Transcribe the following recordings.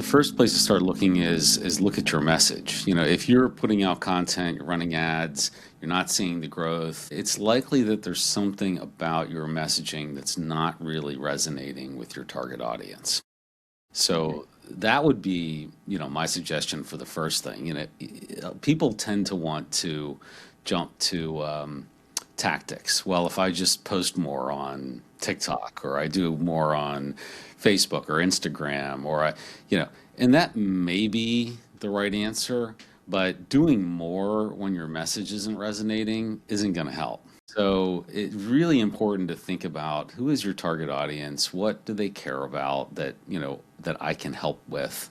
first place to start looking is look at your message. If you're putting out content, you're running ads, you're not seeing the growth, it's likely that there's something about your messaging that's not really resonating with your target audience. So that would be, my suggestion for the first thing. People tend to want to jump to tactics. Well, if I just post more on TikTok or I do more on Facebook or Instagram and that may be the right answer, but doing more when your message isn't resonating isn't going to help. So it's really important to think about who is your target audience, what do they care about that I can help with,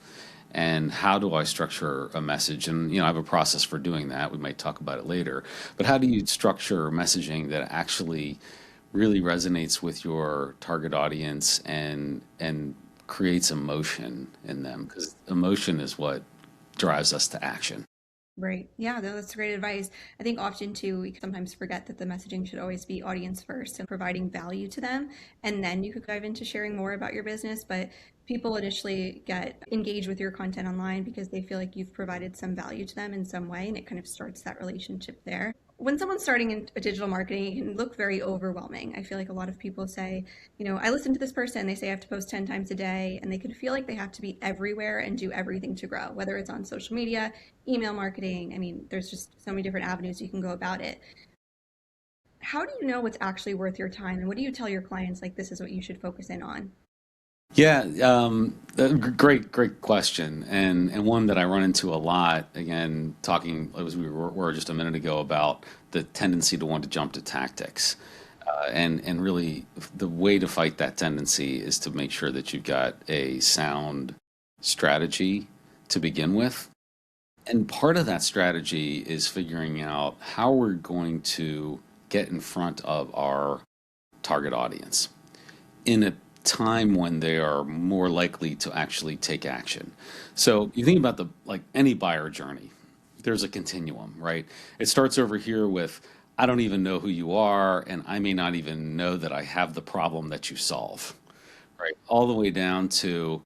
and how do I structure a message? And I have a process for doing that. We might talk about it later. But how do you structure messaging that actually really resonates with your target audience and creates emotion in them? Because emotion is what drives us to action. Right. Yeah, that's great advice. I think often too, we sometimes forget that the messaging should always be audience first and providing value to them. And then you could dive into sharing more about your business. But people initially get engaged with your content online because they feel like you've provided some value to them in some way. And it kind of starts that relationship there. When someone's starting in digital marketing, it can look very overwhelming. I feel like a lot of people say, I listen to this person, they say I have to post 10 times a day, and they can feel like they have to be everywhere and do everything to grow, whether it's on social media, email marketing. I mean, there's just so many different avenues you can go about it. How do you know what's actually worth your time? And what do you tell your clients, like, this is what you should focus in on? Yeah, great question, and one that I run into a lot. Again, talking as we were just a minute ago about the tendency to want to jump to tactics, and really the way to fight that tendency is to make sure that you've got a sound strategy to begin with, and part of that strategy is figuring out how we're going to get in front of our target audience in a time when they are more likely to actually take action. So you think about the like any buyer journey, there's a continuum, right? It starts over here with I don't even know who you are, and I may not even know that I have the problem that you solve, right? All the way down to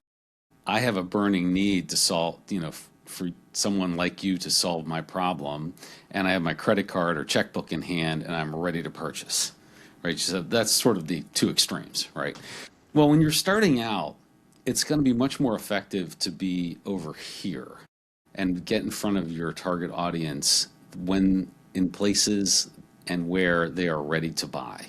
I have a burning need to solve, for someone like you to solve my problem, and I have my credit card or checkbook in hand, and I'm ready to purchase, right? So that's sort of the two extremes, right? Well, when you're starting out, it's going to be much more effective to be over here and get in front of your target audience when in places and where they are ready to buy,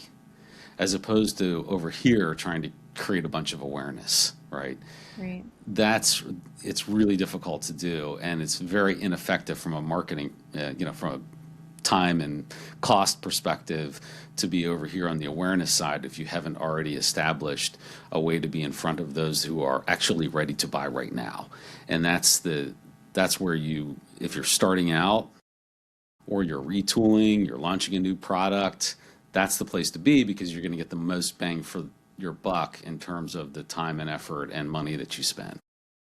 as opposed to over here trying to create a bunch of awareness, right? Right. That's it's really difficult to do, and it's very ineffective from a marketing, from a time and cost perspective to be over here on the awareness side if you haven't already established a way to be in front of those who are actually ready to buy right now. And that's where if you're starting out or you're retooling, you're launching a new product, that's the place to be because you're going to get the most bang for your buck in terms of the time and effort and money that you spend.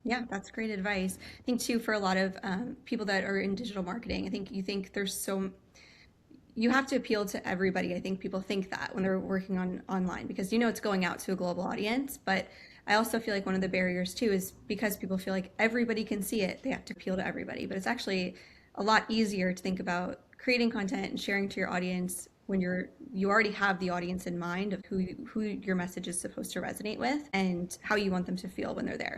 Yeah, that's great advice. I think too, for a lot of people that are in digital marketing, I think you think you have to appeal to everybody. I think people think that when they're working on online because it's going out to a global audience. But I also feel like one of the barriers too is because people feel like everybody can see it, they have to appeal to everybody. But it's actually a lot easier to think about creating content and sharing to your audience when you already have the audience in mind of who your message is supposed to resonate with and how you want them to feel when they're there.